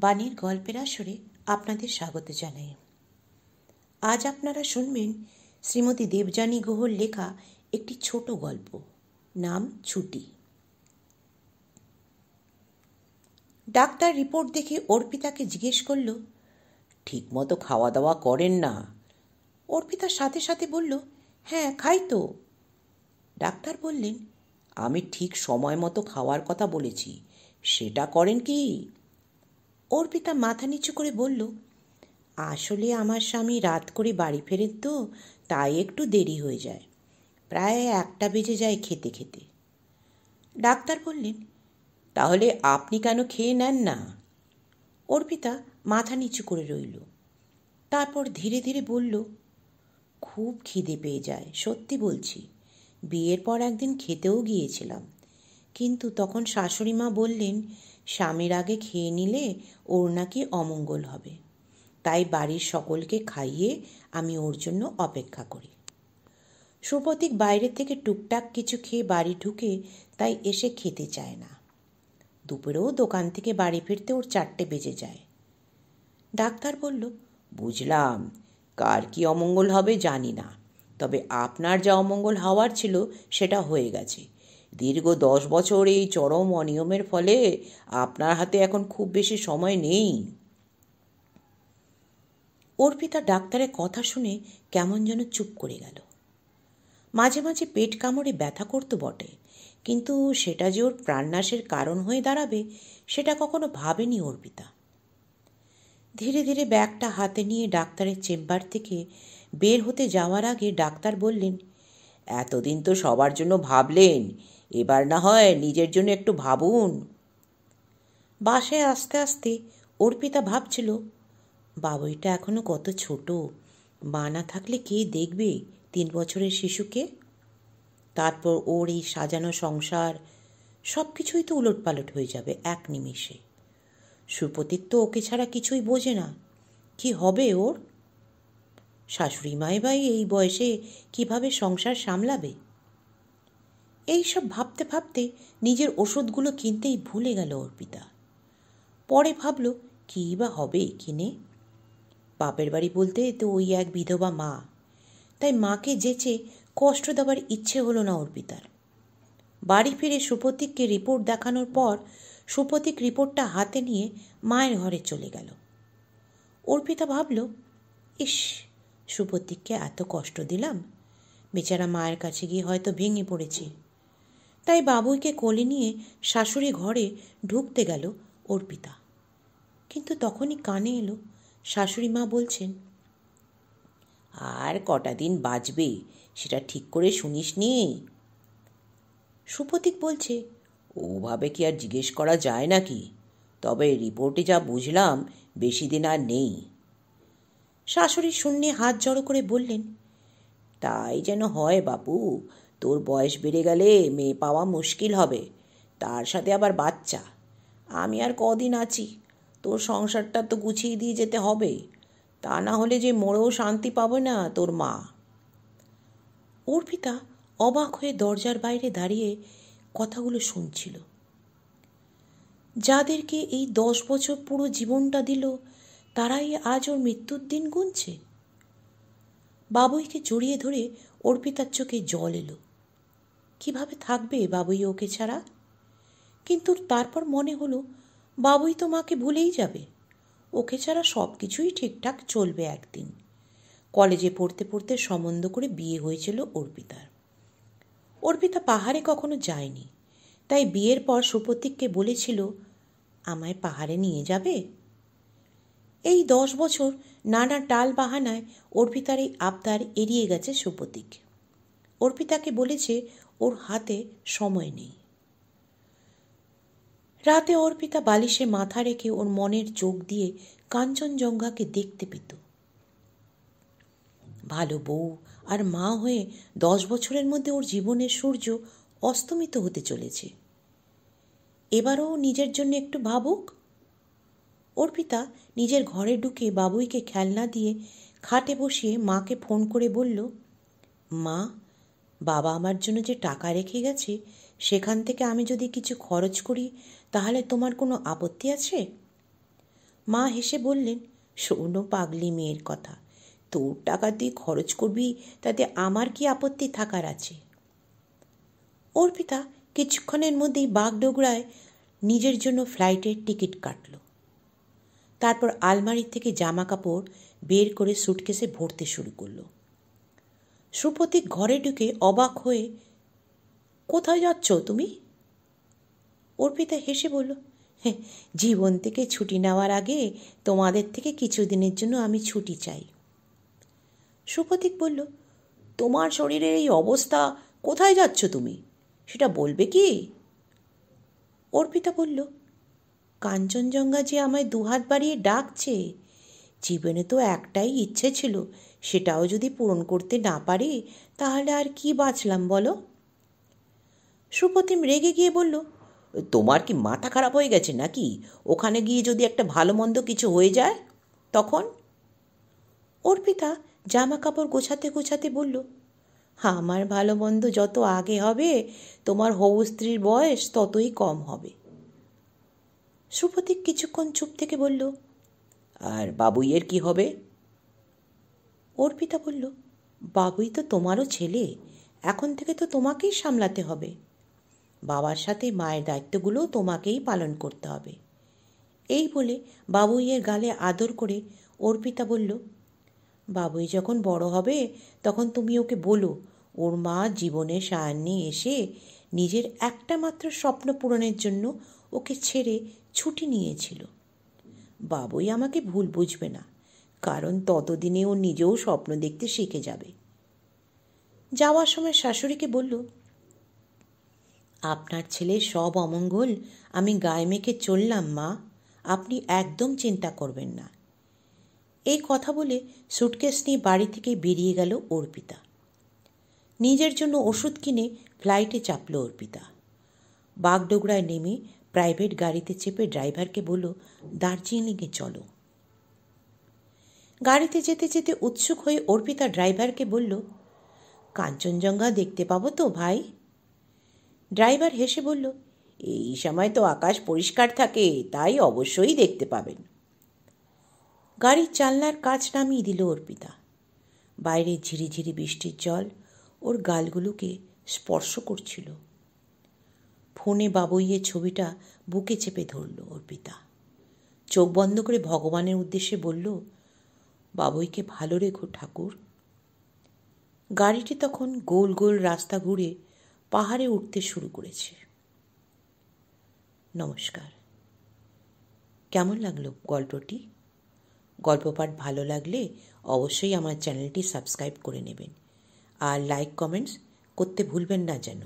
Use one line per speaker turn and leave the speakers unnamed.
বাণীর গল্পের আসরে আপনাদের স্বাগত জানাই। আজ আপনারা শুনবেন শ্রীমতী দেবযানী গুহর লেখা একটি ছোট গল্প, নাম ছুটি। ডাক্তার রিপোর্ট দেখে অর্পিতাকে জিজ্ঞেস করল, ঠিক মতো খাওয়া দাওয়া করেন না? অর্পিতার সাথে সাথে বলল, হ্যাঁ খাই তো। ডাক্তার বললেন, আমি ঠিক সময় মতো খাওয়ার কথা বলেছি, সেটা করেন কি? অর্পিতা মাথা নিচু করে বলল, আসলে আমার স্বামী রাত করে বাড়ি ফেরেন তো, তাই একটু দেরি হয়ে যায়, প্রায় 1টা বেজে যায় খেতে খেতে। ডাক্তার বললেন, তাহলে আপনি কেন খেয়ে নেন না? অর্পিতা মাথা নিচু করে রইল। তারপর ধীরে ধীরে বলল, খুব খিদে পেয়ে যায়, সত্যি বলছি। বিয়ের পর একদিন খেতেও গিয়েছিলাম, কিন্তু তখন শাশুড়ি মা বললেন স্বামীর আগে খেয়ে নিলে ওর নাকি অমঙ্গল হবে, তাই বাড়ির সকলকে খাইয়ে আমি ওর জন্য অপেক্ষা করি। সুপ্রতীক বাইরে থেকে টুকটাক কিছু খেয়ে বাড়ি ঢুকে, তাই এসে খেতে চায় না। দুপুরেও দোকান থেকে বাড়ি ফিরতে ওর 4টে বেজে যায়। ডাক্তার বলল, বুঝলাম, কার কি অমঙ্গল হবে জানি না, তবে আপনার যা অমঙ্গল হওয়ার ছিল সেটা হয়ে গেছে। দীর্ঘ 10 বছর এই চরম অনিয়মের ফলে আপনার হাতে এখন খুব বেশি সময় নেই। অর্পিতা ডাক্তারের কথা শুনে কেমন যেন চুপ করে গেল। মাঝে মাঝে পেট কামড়ে ব্যথা করতো বটে, কিন্তু সেটা যে ওর প্রাণনাশের কারণ হয়ে দাঁড়াবে সেটা কখনো ভাবেনি অর্পিতা। ধীরে ধীরে ব্যাগটা হাতে নিয়ে ডাক্তারের চেম্বার থেকে বের হতে যাওয়ার আগে ডাক্তার বললেন, এতদিন তো সবার জন্য ভাবলেন, এবার না হয় নিজের জন্য একটু ভাবুন। বাসায় আস্তে আস্তে অর্পিতা ভাবছিল, বাবুইটা এখনো কত ছোট, মা না থাকলে কে দেখবে 3 বছরের শিশুকে? তারপর ওর এই সাজানো সংসার সব কিছুই তো উলটপালট হয়ে যাবে এক নিমিষে। সুপ্রতীক তো ওকে ছাড়া কিছুই বোঝে না, কি হবে ওর? শাশুড়ি মাই ভাই এই বয়সে কিভাবে সংসার সামলাবে? এইসব ভাবতে ভাবতে নিজের ওষুধগুলো কিনতেই ভুলে গেল অর্পিতা। পরে ভাবল, কী বা হবে কিনে? বাপের বাড়ি বলতে তো ওই এক বিধবা মা, তাই মাকে যেচে কষ্ট দেওয়ার ইচ্ছে হলো না অর্পিতার। বাড়ি ফিরে সুপ্রতীককে রিপোর্ট দেখানোর পর সুপ্রতীক রিপোর্টটা হাতে নিয়ে মায়ের ঘরে চলে গেল। অর্পিতা ভাবল, ইস, সুপ্রতীককে এত কষ্ট দিলাম, বেচারা মায়ের কাছে গিয়ে হয়তো ভেঙে পড়েছে। তাই বাবুইকে কোলে নিয়ে শাশুড়ি ঘরে ঢুকতে গেল অর্পিতা, কিন্তু তখনই কানে এলো শাশুড়ি মা বলছেন, আর কটা দিন বাঁচবে সেটা ঠিক করে শুনিস নি? সুপ্রতীক বলছে, ওভাবে কি আর জিজ্ঞেস করা যায় নাকি? তবে রিপোর্টে যা বুঝলাম বেশি দিন আর নেই। শাশুড়ি শূন্যে হাত জড়ো করে বললেন, তাই যেন হয় বাপু, তোর বয়স বেড়ে গেলে মেয়ে পাওয়া মুশকিল হবে, তার সাথে আবার বাচ্চা। আমি আর কদিন আছি, তোর সংসারটা তো গুছিয়ে দিয়ে যেতে হবে, তা না হলে যে মরেও শান্তি পাবে না তোর মা। অর্পিতা অবাক হয়ে দরজার বাইরে দাঁড়িয়ে কথাগুলো শুনছিল। যাদেরকে এই 10 বছর পুরো জীবনটা দিল, তারাই আজ ওর মৃত্যুর দিন গুনছে। বাবুইকে জড়িয়ে ধরে অর্পিতার চোখে জল এলো। কিভাবে থাকবে বাবুই ওকে ছাড়া? কিন্তু তারপর মনে হলো, বাবুই তো মাকে ভুলেই যাবে, ওকে ছাড়া সব কিছুই ঠিকঠাক চলবে একদিন। কলেজে পড়তে পড়তে সম্বন্ধ করে বিয়ে হয়েছিল অর্পিতার। অর্পিতা পাহাড়ে কখনো যায়নি, তাই বিয়ের পর সুপ্রতীককে বলেছিল, আমায় পাহাড়ে নিয়ে যাবে? এই 10 বছর নানা টাল বাহানায় অর্পিতার এই আবদার এড়িয়ে গেছে সুপ্রতীক। অর্পিতাকে বলেছে ওর হাতে সময় নেই। রাতে অর্পিতা বালিশে মাথা রেখে ওর মনের চোখ দিয়ে কাঞ্চনজঙ্ঘাকে দেখতে পেত। ভালো বউ আর মা হয়ে 10 বছরের মধ্যে ওর জীবনের সূর্য অস্তমিত হতে চলেছে। এবারও নিজের জন্য একটু ভাবুক। অর্পিতা নিজের ঘরে ঢুকে বাবুইকে খেলনা দিয়ে খাটে বসিয়ে মাকে ফোন করে বলল, মা, বাবা আমার জন্য যে টাকা রেখে গেছে সেখান থেকে আমি যদি কিছু খরচ করি তাহলে তোমার কোনো আপত্তি আছে? মা হেসে বললেন, শোনো পাগলি মেয়ের কথা, তোর টাকা তুই খরচ করবি, তাতে আমার কি আপত্তি থাকার আছে? অর্পিতা কিছুক্ষণের মধ্যেই বাগডোগরায় নিজের জন্য ফ্লাইটের টিকিট কাটল। তারপর আলমারি থেকে জামা কাপড় বের করে সুটকেসে ভরতে শুরু করলো। সুপ্রতীক ঘরে ঢুকে অবাক হয়ে, কোথায় যাচ্ছ তুমি? অর্পিতা হেসে বলল, হ্যাঁ, জীবন থেকে ছুটি নেওয়ার আগে তোমাদের থেকে কিছুদিনের জন্য আমি ছুটি চাই। সুপ্রতীক বলল, তোমার শরীরের এই অবস্থা, কোথায় যাচ্ছ তুমি, সেটা বলবে কি? অর্পিতা বলল, কাঞ্চনজঙ্ঘা যে আমায় দুহাত বাড়িয়ে ডাকছে। জীবনে তো একটাই ইচ্ছে ছিল, সেটাও যদি পূরণ করতে না পারি তাহলে আর কি বাঁচলাম বলো? সুপ্রতিম রেগে গিয়ে বলল, তোমার কি মাথা খারাপ হয়ে গেছে নাকি? ওখানে গিয়ে যদি একটা ভালো মন্দ কিছু হয়ে যায় তখন? অর্পিতা জামা কাপড় গোছাতে গোছাতে বলল, আমার ভালো মন্দ যত আগে হবে, তোমার হবু স্ত্রীর বয়স ততই কম হবে। সুপ্রতীক কিছুক্ষণ চুপ থেকে বলল, আর বাবুইয়ের কি হবে? অর্পিতা বলল, বাবুই তো তোমারও ছেলে, এখন থেকে তো তোমাকেই সামলাতে হবে। বাবার সাথে মায়ের দায়িত্বগুলো তোমাকেই পালন করতে হবে। এই বলে বাবুইয়ের গালে আদর করে অর্পিতা বলল, বাবুই যখন বড় হবে তখন তুমি ওকে বলো ওর মা জীবনের সায়ান্নে এসে নিজের একটা মাত্র স্বপ্ন পূরণের জন্য ওকে ছেড়ে ছুটি নিয়েছিল। বাবুই আমাকে ভুল বুঝবে না, কারণ ততদিনে ও নিজেও স্বপ্ন দেখতে শিখে যাবে। যাওয়ার সময় শাশুড়িকে বলল, আপনার ছেলের সব অমঙ্গল আমি গায়ে মেখে চললাম মা, আপনি একদম চিন্তা করবেন না। এই কথা বলে সুটকেস নিয়ে বাড়ি থেকে বেরিয়ে গেল অর্পিতা। নিজের জন্য ওষুধ কিনে ফ্লাইটে চাপল অর্পিতা। বাগডোগরায় নেমে প্রাইভেট গাড়িতে চেপে ড্রাইভারকে বলল, দার্জিলিংয়ে চলো। গাড়িতে যেতে যেতে উৎসুক হয়ে অর্পিতা ড্রাইভারকে বলল, কাঞ্চনজঙ্ঘা দেখতে পাবো তো ভাই? ড্রাইভার হেসে বলল, এই সময় তো আকাশ পরিষ্কার থাকে, তাই অবশ্যই দেখতে পাবেন। গাড়ির জানলার কাচ নামিয়ে দিল অর্পিতা। বাইরে ঝিরিঝিরি বৃষ্টির জল ওর গালগুলোকে স্পর্শ করছিল। ফোনে বাবুইয়ের ছবিটা বুকে চেপে ধরল অর্পিতা। চোখ বন্ধ করে ভগবানের উদ্দেশ্যে বলল, বাবুইকে ভালো রেখো ঠাকুর। গাড়িটি তখন গোল গোল রাস্তা ঘুরে পাহাড়ে উঠতে শুরু করেছে। নমস্কার। কেমন লাগলো গল্পটি? গল্প পাঠ ভালো লাগলে অবশ্যই আমার চ্যানেলটি সাবস্ক্রাইব করে নেবেন, আর লাইক কমেন্টস করতে ভুলবেন না যেন।